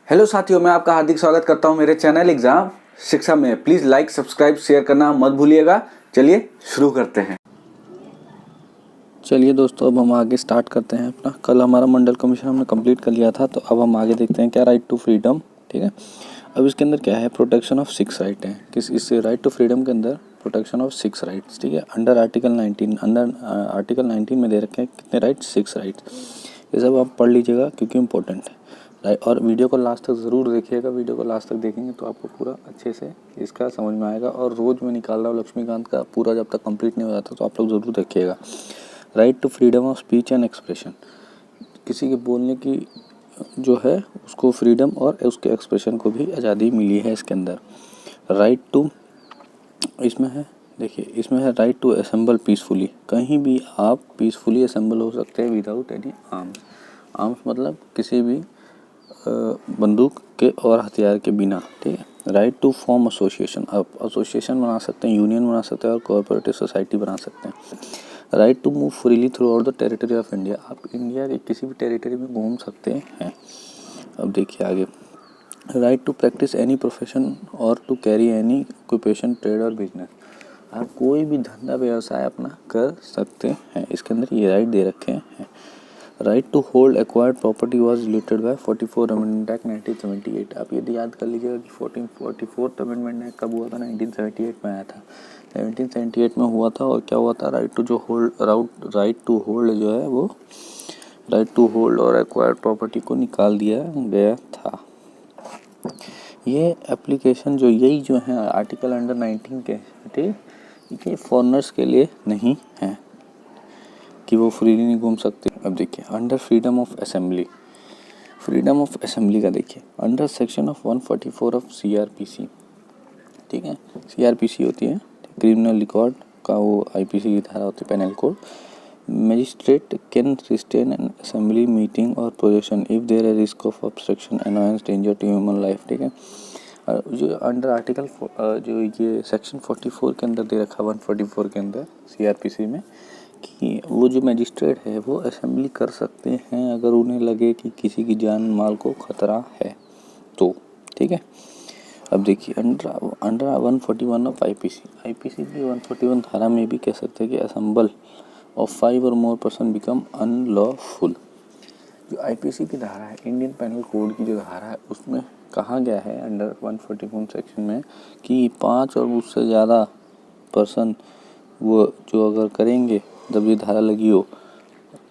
Hello साथियों, मैं आपका हार्दिक स्वागत करता हूं मेरे चैनल एग्जाम शिक्षा में। प्लीज़ लाइक, सब्सक्राइब, शेयर करना मत भूलिएगा। चलिए शुरू करते हैं। चलिए दोस्तों, अब हम आगे स्टार्ट करते हैं अपना। कल हमारा मंडल कमीशन हमने कंप्लीट कर लिया था, तो अब हम आगे देखते हैं क्या राइट टू फ्रीडम। ठीक है, अब इसके अंदर क्या है, प्रोटेक्शन ऑफ 6 राइट है। इस राइट टू फ्रीडम के अंदर प्रोटेक्शन ऑफ 6 राइट्स। ठीक है, अंडर आर्टिकल 19 में दे रखे हैं कितने राइट्स, 6 राइट्स। ये सब आप पढ़ लीजिएगा क्योंकि इम्पोर्टेंट है। और वीडियो को लास्ट तक ज़रूर देखिएगा। वीडियो को लास्ट तक देखेंगे तो आपको पूरा अच्छे से इसका समझ में आएगा। और रोज़ मैं निकाल रहा हूँ लक्ष्मीकांत का पूरा, जब तक कंप्लीट नहीं हो जाता तो आप लोग ज़रूर देखिएगा। Right to freedom of speech and expression, किसी के बोलने की जो है उसको फ्रीडम और उसके एक्सप्रेशन को भी आज़ादी मिली है इसके अंदर। राइट टू इसमें है, देखिए इसमें है राइट टू असेंबल पीसफुली। कहीं भी आप पीसफुली असेंबल हो सकते हैं विदाउट एनी आर्म्स। आर्म्स मतलब किसी भी बंदूक के और हथियार के बिना। ठीक है, राइट टू फॉर्म एसोसिएशन, आप एसोसिएशन बना सकते हैं, यूनियन बना सकते हैं और कोऑपरेटिव सोसाइटी बना सकते हैं। Right to move freely throughout the territory of India, आप इंडिया के किसी भी टेरिटरी में घूम सकते हैं। अब देखिए आगे, right to practice any profession और to carry any occupation, trade और बिजनेस, आप कोई भी धंधा व्यवसाय अपना कर सकते हैं। इसके अंदर ये राइट दे रखे हैं। Right to hold acquired property was related by 44 amendment act 1978। आप ये याद कर लीजिएगा कि 44th अमेंडमेंट एक्ट कब हुआ था, 1978 में आया था। 1978 में हुआ था। और क्या हुआ था, राइट टू होल्ड जो है वो राइट टू होल्ड और एक्वायर्ड प्रॉपर्टी को निकाल दिया गया था। ये एप्लीकेशन जो यही जो है आर्टिकल अंडर 19 के, ठीक, ये फॉरेनर्स के लिए नहीं है कि वो फ्रीली नहीं घूम सकते। अब देखिए under freedom of assembly, freedom of assembly का देखिए under section of 144 of CRPC। ठीक है, CRPC होती है क्रिमिनल रिकॉर्ड का, वो IPC की धारा होती है, penal code. Magistrate can restrain an assembly meeting और पोजीशन इफ देयर है risk of obstruction, annoyance, danger to human life. ठीक है, जो अंडर आर्टिकल जो ये सेक्शन 44 के अंदर दे रखा, 144 के अंदर CRPC में, कि वो जो मजिस्ट्रेट है वो असेंबली कर सकते हैं अगर उन्हें लगे कि किसी की जान माल को खतरा है तो। ठीक है, अब देखिए अंडर 141 ऑफ IPC की 141 धारा में भी कह सकते हैं कि असेंबल ऑफ 5 और मोर पर्सन बिकम अनलॉफुल। जो IPC की धारा है, इंडियन पेनल कोड की जो धारा है, उसमें कहा गया है अंडर 141 सेक्शन में कि 5 और उससे ज़्यादा पर्सन वो जो अगर करेंगे, जब ये धारा लगी हो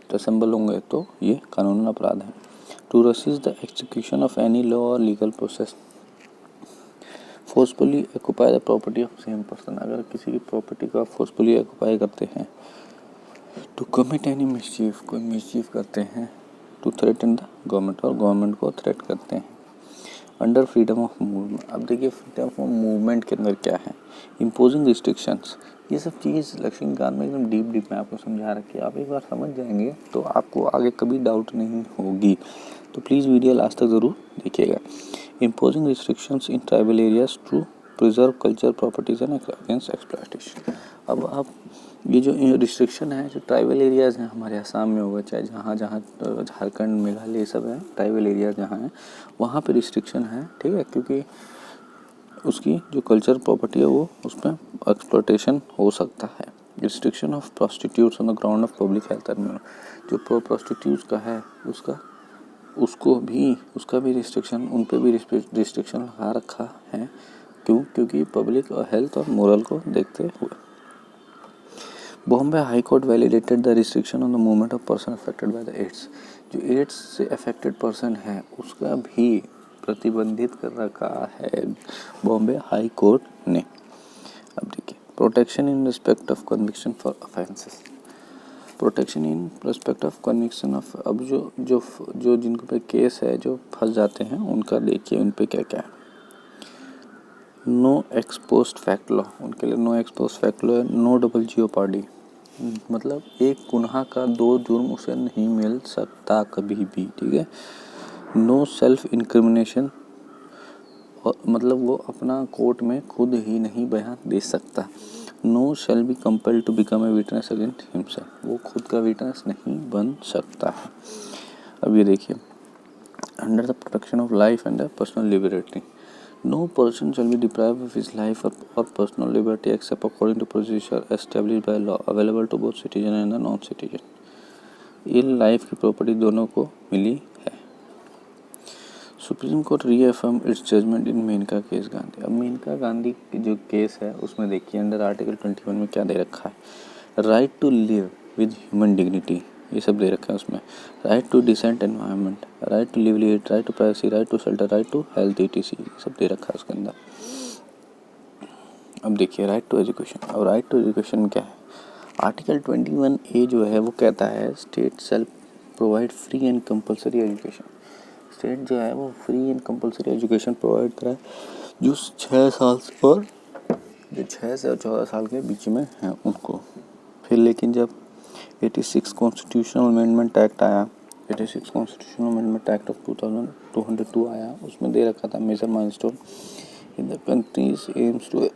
तो असेंबल होंगे तो ये कानूनन अपराध है। To resist the execution of any law और legal process, forcefully occupy the property of same person, अगर किसी की प्रॉपर्टी को आप फोर्सफुली ऑक्यूपाई करते हैं। टू कमिट एनी मिसचीफ, कोई मिसचीफ करते हैं। टू थ्रेटन द गवर्नमेंट, और गवर्नमेंट को थ्रेट करते हैं। अंडर फ्रीडम ऑफ मूवमेंट, अब देखिए फ्रीडम ऑफ मूवमेंट के अंदर क्या है, इम्पोजिंग रिस्ट्रिक्शंस, ये सब चीज़ लक्ष्मीकांत में एकदम डीप में आपको समझा रखी है। आप एक बार समझ जाएंगे तो आपको आगे कभी डाउट नहीं होगी। तो प्लीज़ वीडियो लास्ट तक ज़रूर देखिएगा। Imposing restrictions in tribal areas to preserve culture, properties and against exploitation. अब आप ये जो रिस्ट्रिक्शन है, जो ट्राइबल एरियाज़ हैं हमारे आसाम में होगा, चाहे जहाँ झारखंड, मेघालय, ये सब है ट्राइबल एरियाज जहाँ हैं, वहाँ पे रिस्ट्रिक्शन है। ठीक है, क्योंकि उसकी जो कल्चर प्रॉपर्टी है वो उसमें एक्सप्लॉयटेशन हो सकता है। Restriction of prostitutes on the ground of public health and, जो प्रोस्टिट्यूट्स का है उसका भी रिस्ट्रिक्शन, उन पे भी रिस्ट्रिक्शन लगा रखा है। क्योंकि पब्लिक और हेल्थ और मोरल को देखते हुए। Bombay high court validated the restriction on the movement of person affected by the AIDS, जो एड्स से अफेक्टेड पर्सन है उसका भी प्रतिबंधित कर रखा है बॉम्बे हाई कोर्ट ने। अब देखिए protection in respect of conviction for offences, protection in respect of conviction of, अब जो जिनको पे केस है, जो फंस जाते हैं, उनका देखिए उन पे क्या क्या है। नो एक्सपोस्ट फैक्ट लॉ, उनके लिए नो एक्सपोस्ट फैक्ट लॉ है। नो डबल जियोपार्डी, मतलब एक गुनाह का 2 जुर्म उसे नहीं मिल सकता कभी भी। ठीक है, नो सेल्फ इंक्रिमिनेशन, मतलब वो अपना कोर्ट में खुद ही नहीं बयान दे सकता। No shall be compel to become a witness against himself, वो खुद का विटनेस नहीं बन सकता है। अब ये देखिए under the protection of life and the personal liberty. No person shall be deprived of his life or personal liberty except according to procedure established by law available to both citizen and the non-citizen. ये life की property दोनों को मिली है. Supreme court reaffirm its judgement in Maneka case Gandhi. अब मेनका गांधी की जो case है उसमें देखिए अंडर आर्टिकल 21 में क्या दे रखा है. Right to live with human dignity, ये सब दे रखा है उसमें. Right to decent environment, right to livelihood, right to privacy, right to shelter, right to health ETC, ये सब दे रखा है उसके अंदर. अब देखिए राइट टू एजुकेशन. अब राइट टू एजुकेशन में क्या है. आर्टिकल 21A जो है वो कहता है state self provide free and compulsory education. State जो है वो free and compulsory education provide कराए जो 6 साल और जो 6 से 14 साल के बीच में हैं उनको. फिर लेकिन जब 86 कॉन्स्टिट्यूशनल अमेंडमेंट एक्ट आया, 86 कॉन्स्टिट्यूशनल अमेंडमेंट एक्ट ऑफ 2202 आया, उसमें दे रखा था major milestone in the countries aims to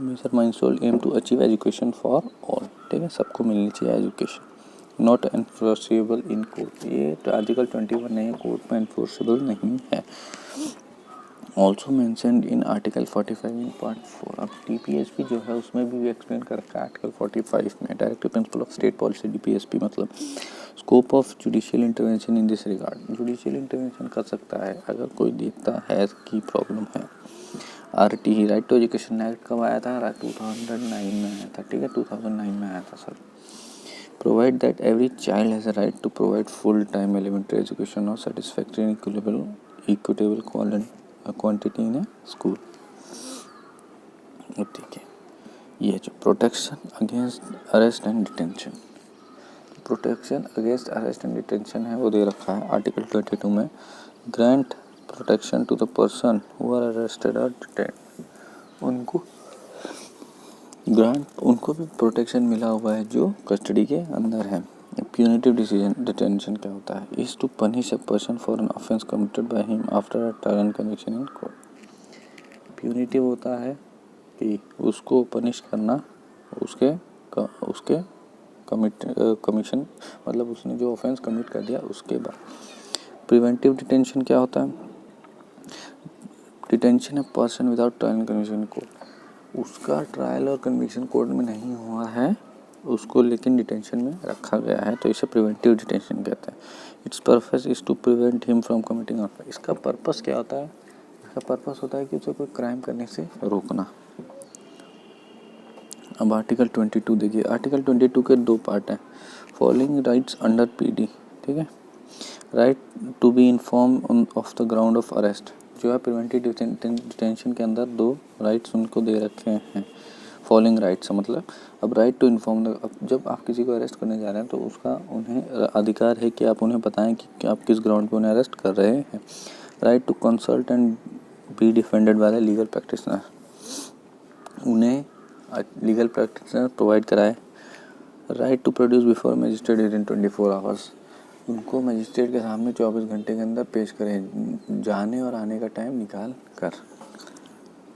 major milestone aim to achieve education for all. ठीक है, सबको मिलनी चाहिए education. Not enforceable in court, ये आर्टिकल 21 है, कोर्ट में एनफोर्सेबल नहीं है. ऑल्सो मैंशनड इन आर्टिकल 45 इन पार्ट 4. अब DPSP जो है उसमें भी एक्सप्लेन कर रखा है आर्टिकल 45 में. Directive principle of state policy DPSP मतलब scope of judicial intervention in this regard. Judicial intervention कर सकता है अगर कोई देखता है कि प्रॉब्लम है. RTE right to education act कब आया था. 2009 में आया था. ठीक है, 2009 में आया था sir. Provide that every child has a right to provide full-time elementary education or satisfactory and equitable quantity in a school. ठीक है, ये जो protection against arrest and detention, protection against arrest and detention है वो दे रखा है article 22 में. Grant protection to the person who are arrested और डिटेंड. उनको भी प्रोटेक्शन मिला हुआ है जो कस्टडी के अंदर है. प्यूनिटिव डिटेंशन क्या होता है. Is to punish a person for an offence committed by him after a trial and conviction in court. Punitive होता है कि उसको पनिश करना उसके कमीशन मतलब उसने जो ऑफेंस कमिट कर दिया उसके बाद. प्रिवेंटिव डिटेंशन क्या होता है. Detention a person without trial and conviction in court. उसका ट्रायल और कन्विक्शन कोर्ट में नहीं हुआ है, उसको लेकिन डिटेंशन में रखा गया है, तो इसे प्रिवेंटिव डिटेंशन कहते हैं. Its purpose is to prevent him from committing offence. इसका पर्पस क्या होता है. इसका पर्पस होता है कि उसे कोई क्राइम करने से रोकना. अब आर्टिकल 22 देखिए. आर्टिकल 22 के 2 पार्ट हैं. Following rights under PD. ठीक है, right to be inform of the ground of arrest जो है प्रिवेंटिव डिटेंशन के अंदर 2 राइट्स उनको दे रखे हैं. फॉलोइंग राइट्स मतलब अब राइट टू इन्फॉर्म, जब आप किसी को अरेस्ट करने जा रहे हैं तो उसका उन्हें अधिकार है कि आप उन्हें बताएं कि आप किस ग्राउंड पे उन्हें अरेस्ट कर रहे हैं. Right to consult and be defended by the legal practitioner. उन्हें लीगल प्रैक्टिशनर प्रोवाइड कराए. Right to produce before magistrate within 24 hours. उनको मजिस्ट्रेट के सामने 24 घंटे के अंदर पेश करें, जाने और आने का टाइम निकाल कर,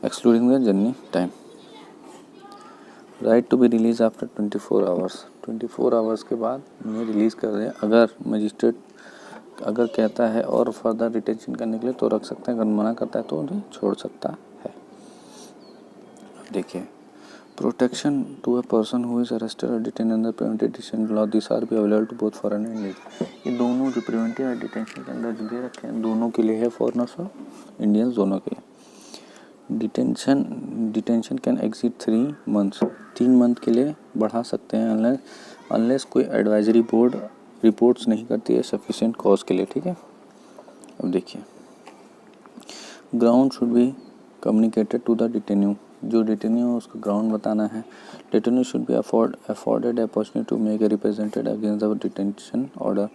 excluding the journey time. Right to be release after 24 hours. 24 hours के बाद उन्हें रिलीज़ कर दें. अगर मजिस्ट्रेट अगर कहता है और फर्दर डिटेंशन करने के लिए तो रख सकते हैं, अगर मना करता है तो उन्हें छोड़ सकता है. देखिए, protection to a person who is arrested और detain under preventive detention law, this are be available to both foreign and Indian. ये दोनों जो प्रिवेंटिव और डिटेंशन के अंदर जो दे रखे हैं दोनों के लिए है, फॉरेनर्स और इंडियंस दोनों के लिए. Detention can exceed 3 months. 3 month के लिए बढ़ा सकते हैं अनलेस कोई एडवाइजरी बोर्ड रिपोर्ट्स नहीं करती है सफिशिएंट कॉज के लिए. ठीक है, अब देखिए, ground should be communicated to the detenu. जो डिटेन्यू है उसका ग्राउंड बताना है. Detenu should be afforded opportunity to make a represented against the detention order.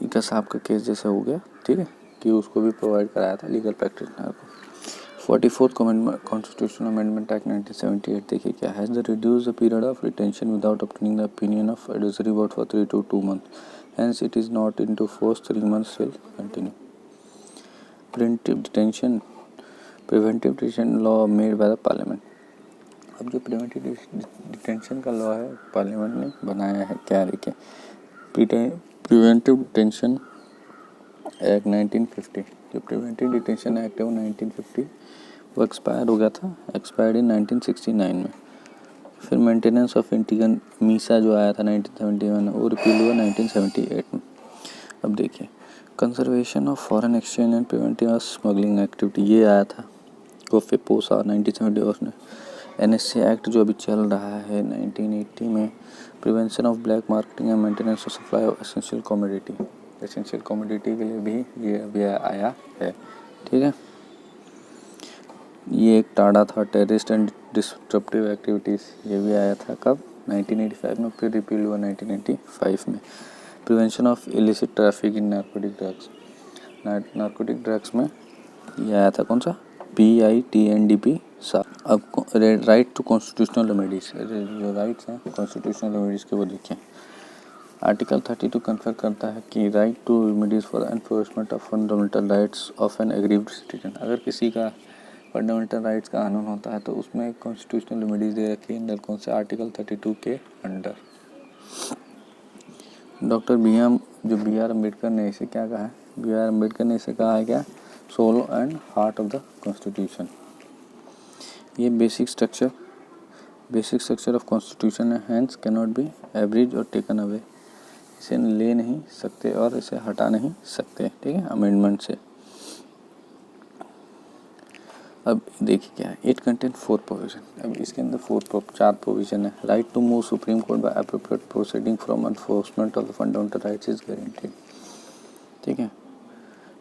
इका साहब का केस जैसे हो गया. ठीक है, कि उसको भी प्रोवाइड कराया था लीगल प्रैक्टिशनर को. 44th कॉन्स्टिट्यूशनल अमेंडमेंट एक्ट 1978 देखिए क्या है. The reduce the period of detention without obtaining the opinion of advisory board for 3 to 2 months. Hence it is not into force. 3 months will continue. Preventive detention law made by the parliament. अब जो preventive detention का law है parliament ने बनाया है, क्या देखिए, preventive detention act 1950, जो प्रिवेंटिव डिटेंशन एक्ट है वो 1950 वो एक्सपायर हो गया था, एक्सपायर्ड इन 1969 में। फिर मेंटेनेंस ऑफ इंटीगन मीसा जो आया था 1971 वो रिपील हुआ 1978 में। अब देखिए, conservation of foreign exchange and preventive of smuggling activity ये आया था कोफेपोसा 1970 उसने। NSA एक्ट जो अभी चल रहा है 1980 में, prevention of black marketing and maintenance of supply of essential commodity के लिए भी ये अभी आया है, ठीक है। ये एक टाड़ा था, टेररिस्ट एंड डिस्ट्रप्टिव एक्टिविटीज़, ये भी आया था कब, 1985 में, फिर रिपील हुआ 1995 में। Prevention of illicit traffic in narcotic drugs में ये आया था, कौन सा, PITNDP सा। अब राइट टू कॉन्स्टिट्यूशनल रेमेडीज, जो राइट्स हैं कॉन्स्टिट्यूशनल रेमेडीज के वो देखिए। आर्टिकल 32 कन्फर करता है कि right to remedies for enforcement of fundamental rights of an aggrieved citizen. अगर किसी का फंडामेंटल राइट्स का कानून होता है तो उसमें कॉन्स्टिट्यूशनल रेमेडीज दे रखी है अंडर कौन से, आर्टिकल 32 के अंडर। डॉक्टर BR अम्बेडकर ने इसे क्या कहा है, BR अम्बेडकर ने इसे कहा है क्या, soul and heart of the constitution. ये बेसिक स्ट्रक्चर ऑफ कॉन्स्टिट्यूशन है, हैंस कैन नॉट बी एवरेज और टेकन अवे। इसे ले नहीं सकते और इसे हटा नहीं सकते, ठीक है, अमेंडमेंट से। अब देखिए क्या है, इट कंटेन 4 प्रोविजन। अब इसके अंदर 4 प्रोविजन है। Right to move supreme court by appropriate proceeding from enforcement of the fundamental rights is guaranteed, ठीक है।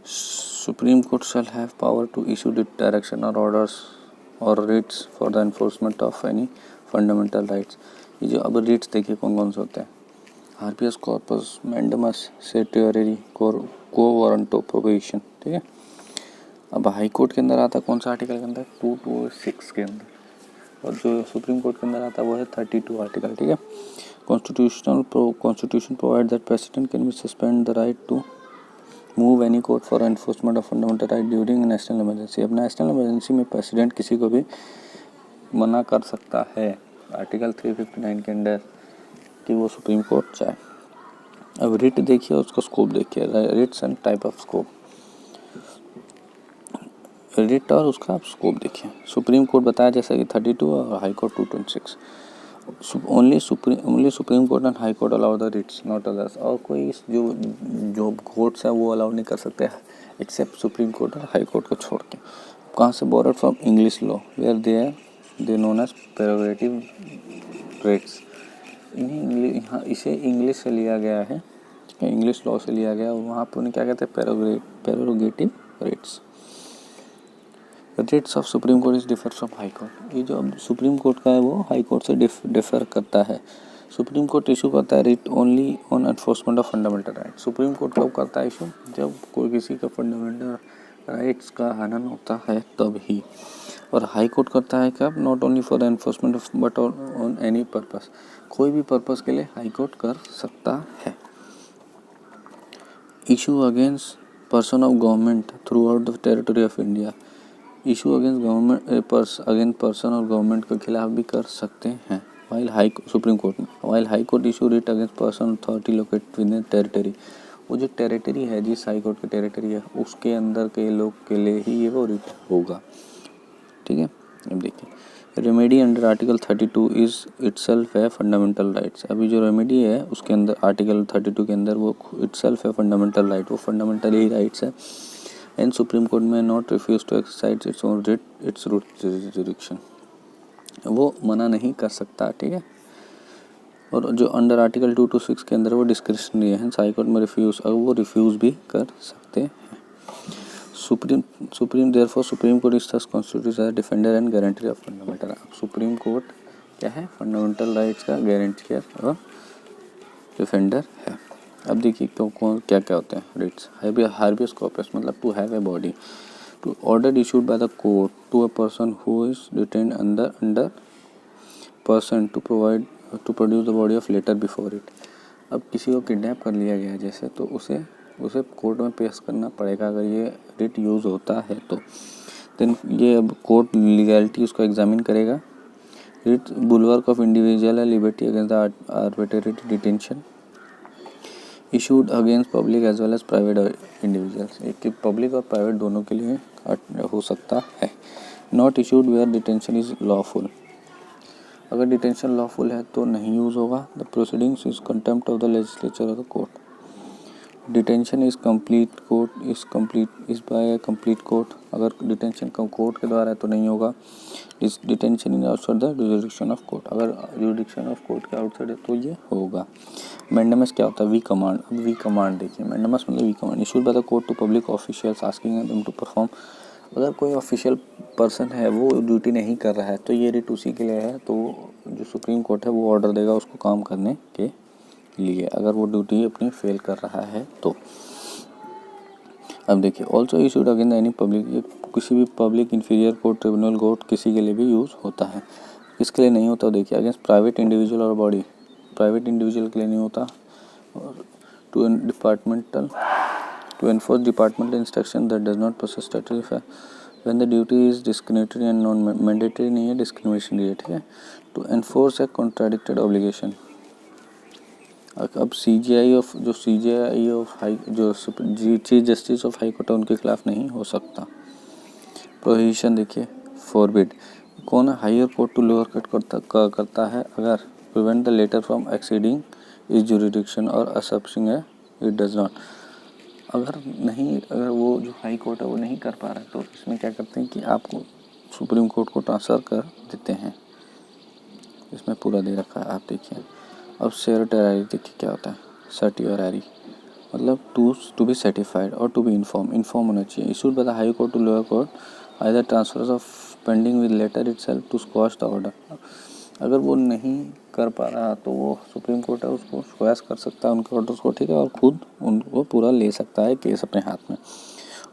Supreme court shall have power to issue direction और ऑर्डर्स और writs for the enforcement of any fundamental rights. ये जो अब Ritz देखिए कौन कौन से होते हैं, हार्बियस कॉर्पस, मैंडेमस, सेटियोरी, को वारंटो प्रोविजन, ठीक है। अब हाई कोर्ट के अंदर आता है कौन सा आर्टिकल के अंदर, 226 के अंदर, और जो सुप्रीम कोर्ट के अंदर आता है वो है 32 आर्टिकल, ठीक है। Constitution provide that president can be suspend the right to move any court for enforcement of fundamental right during national emergency. अब नेशनल इमरजेंसी में प्रेसिडेंट किसी को भी मना कर सकता है, आर्टिकल 359 के अंडर, कि वो सुप्रीम कोर्ट जाए। अब रिट देखिए, उसका स्कोप देखिए, writs and type of scope, writ और उसका स्कोप देखिए। सुप्रीम कोर्ट बताया जैसा कि 32 और high court 226। Only supreme court and high court allow the writs not others. और कोई जो कोर्ट्स है वो अलाउ नहीं कर सकते एक्सेप्ट सुप्रीम कोर्ट और हाई कोर्ट को छोड़ के। कहाँ से, borrowed from English law where they known as prerogative writs. यहाँ इसे इंग्लिश से लिया गया है, इंग्लिश लॉ से लिया गया, और वहाँ पर उन्हें क्या कहते हैं, prerogative writs. Writs of supreme court is differ from high court. ये जो अब सुप्रीम कोर्ट का है वो हाई कोर्ट से डिफर करता है। सुप्रीम कोर्ट इशू करता है writ only on enforcement of fundamental right. Supreme court कब करता है इशू, जब कोई किसी का फंडामेंटल राइट्स का हनन होता है तब ही। और हाई कोर्ट करता है कब, not only for enforcement of but on any purpose, कोई भी पर्पस के लिए हाई कोर्ट कर सकता है। Issue against person of government through out the territory of India. Issue against government person और गवर्नमेंट के खिलाफ भी कर सकते हैं वाइल सुप्रीम कोर्ट में। While high court issue writ against person authority located with in territory. वो जो टेरिटरी है, जिस हाई कोर्ट की टेरिटरी है, उसके अंदर के लोग के लिए ही ये वो रिट होगा, ठीक है। अब देखिए, remedy under article 32 is itself है फंडामेंटल राइट्स। अभी जो रेमेडी है उसके अंदर आर्टिकल 32 के अंदर वो इटसेल्फ है फंडामेंटल राइट, वो फंडामेंटल ही राइट्स है। एंड सुप्रीम कोर्ट में not refuse to exercise its own writ its root jurisdiction, वो मना नहीं कर सकता, ठीक है। और जो अंडर आर्टिकल 226 के अंदर वो डिस्क्रिशनरी है, हाई कोर्ट में रिफ्यूज, अगर वो रिफ्यूज भी कर सकते हैं। Supreme court is thus constituted as defender and guarantee of fundamental. Supreme court क्या है, फंडामेंटल राइट्स का गारंटियर और डिफेंडर है। अब देखिए कौन क्या क्या होते हैं रिट्स। हार्बियस कॉर्पस मतलब to have a body, to order issued by the court to a person who is detained under person to produce the body of latter before it. अब किसी को किडनैप कर लिया गया जैसे, तो उसे कोर्ट में पेश करना पड़ेगा अगर ये रिट यूज़ होता है तो। देन ये अब कोर्ट लीगैलिटी उसको एग्जामिन करेगा, it's bulwark of individual liberty against the arbitrary detention issued against public as well as private individuals. एक पब्लिक और प्राइवेट दोनों के लिए हो सकता है। Not issued where detention is lawful, अगर डिटेंशन लॉफुल है तो नहीं यूज़ होगा। The proceedings is contempt of the legislature और the court. Detention is complete court is by a complete court, अगर डिटेंशन कोर्ट के द्वारा है तो नहीं होगा। Detention in outside the jurisdiction of court, अगर जुरिडिक्शन ऑफ कोर्ट के आउटसाइड है तो ये होगा। मैंडेमस क्या होता है? We command. अब वी कमांड देखिए, मैंडेमस मतलब we command issued by the court to public officials asking them to perform. अगर कोई ऑफिशियल पर्सन है वो ड्यूटी नहीं कर रहा है तो ये रिट उसी के लिए है, तो जो सुप्रीम कोर्ट है वो ऑर्डर देगा उसको काम करने के लिए, अगर वो ड्यूटी अपनी फेल कर रहा है तो। अब देखिए, also issued against any public, किसी भी public inferior court, tribunal court, किसी के लिए भी यूज़ होता है। किसके लिए नहीं होता? देखिए, अगेंस्ट प्राइवेट इंडिविजुअल और बॉडी, प्राइवेट इंडिविजुअल के लिए नहीं होता। और to enforce departmental instruction that does not possess statutory effect when the duty is discriminatory and non mandatory, नहीं है, डिस्क्रिमिनेशन, ठीक है। To enforce a contradicted obligation. अब CJI ऑफ हाई, जो chief justice of high court है, उनके खिलाफ नहीं हो सकता। प्रोहिबिशन देखिए, फॉरबिड कौन है? Higher court to lower court करता है अगर prevent the latter from exceeding इस जुरिडिक्शन और असप्सिंग है इट डज नॉट। अगर वो जो हाई कोर्ट है वो नहीं कर पा रहा है तो इसमें क्या करते हैं कि आपको सुप्रीम कोर्ट को ट्रांसफ़र कर देते हैं। इसमें पूरा दे रखा है, आप देखिए। अब सर्टियरारी देखिए क्या होता है? सर्टियरारी मतलब टू बी सर्टिफाइड और टू बी इन्फॉर्म होना चाहिए। Issued by the high court to lower court either transfers of pending with latter itself to quash the order. अगर वो नहीं कर पा रहा तो वो सुप्रीम कोर्ट है उसको स्क्वैश कर सकता है उनके ऑर्डर्स को, ठीक है, और खुद उनको पूरा ले सकता है केस अपने हाथ में।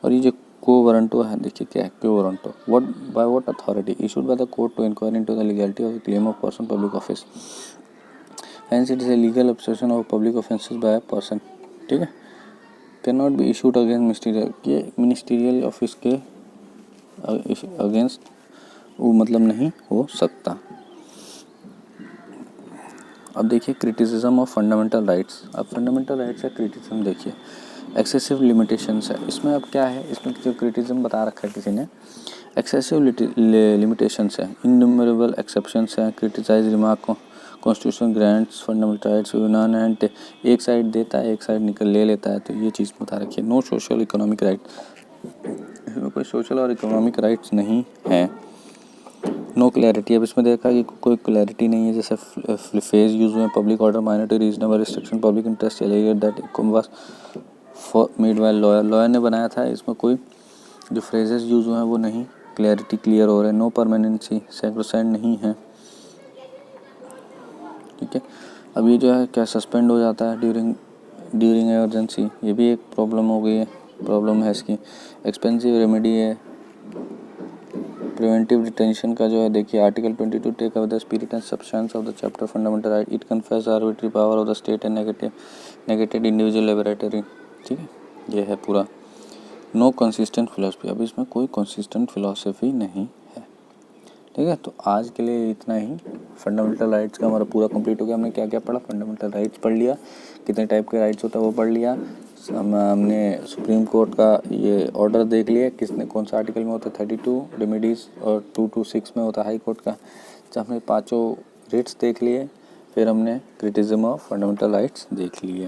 और ये जो को वारंटो है, देखिए क्या है quo warranto, by what authority? Issued by the court to inquire into the legality of the claim of person public office. Hence it is a legal obstruction of public offences by a person, ठीक है। Cannot be issued against ministerial, ये ministerial office के against वो मतलब नहीं हो सकता। अब देखिए क्रिटिसिज्म ऑफ फंडामेंटल राइट्स। अब फंडामेंटल राइट्स का क्रिटिसिज्म देखिए, एक्सेसिव लिमिटेशंस है इसमें। अब क्या है इसमें, जो क्रिटिसिज्म बता रखा है किसी ने, एक्सेसिव लिमिटेशंस है, इनन्यूमरेबल एक्सेप्शंस है, क्रिटिसाइज रिमार्क को कॉन्स्टिट्यूशन ग्रांट्स फंडामेंटल राइट्स यूनान एंड एक साइड देता है एक साइड ले लेता है, तो ये चीज़ बता रखी है। नो सोशल इकोनॉमिक राइट, इसमें कोई सोशल और इकोनॉमिक राइट्स नहीं है। नो क्लैरिटी, अब इसमें देखा कि कोई क्लैरिटी नहीं है, जैसे फेज यूज हुए public order minority reasonable restriction public interest allegate that was made by lawyer ने बनाया था, इसमें कोई जो फ्रेजेस यूज हुए हैं वो नहीं क्लैरिटी क्लियर हो रहे। नो परमानेंसी, सैक्रोसेंट नहीं है, ठीक है। अब ये जो है क्या सस्पेंड हो जाता है ड्यूरिंग इमरजेंसी, ये भी एक प्रॉब्लम हो गई है, प्रॉब्लम है इसकी। एक्सपेंसिव रेमेडी है। प्रिवेंटिव डिटेंशन का जो है देखिए article 22 take away the spirit and substance of the chapter fundamental right, it confers arbitrary power of the state and negated individual liberty, ठीक है, ये है पूरा। नो कंसिस्टेंट फिलोसफी, अब इसमें कोई कंसिस्टेंट फिलोसफी नहीं है, ठीक है। तो आज के लिए इतना ही। फंडामेंटल राइट्स का हमारा पूरा कंप्लीट हो गया। हमने क्या क्या पढ़ा? फंडामेंटल राइट्स पढ़ लिया, कितने टाइप के राइट्स होता है वो पढ़ लिया। हमने सुप्रीम कोर्ट का ये ऑर्डर देख लिया, किसने कौन सा आर्टिकल में होता है 32 रेमेडीज़ और 226 में होता है हाई कोर्ट का। जब हमने पाँचों रेट्स देख लिए, फिर हमने क्रिटिसिज्म ऑफ फंडामेंटल राइट्स देख लिए,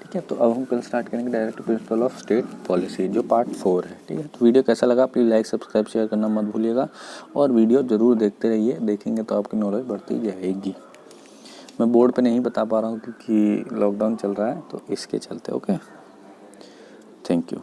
ठीक है। तो अब हम कल स्टार्ट करेंगे direct principle of state policy, जो पार्ट 4 है, ठीक है। तो वीडियो कैसा लगा प्लीज़ लाइक सब्सक्राइब शेयर करना मत भूलिएगा, और वीडियो ज़रूर देखते रहिए, देखेंगे तो आपकी नॉलेज बढ़ती जाएगी। मैं बोर्ड पे नहीं बता पा रहा हूँ क्योंकि लॉकडाउन चल रहा है, तो इसके चलते। Okay, thank you.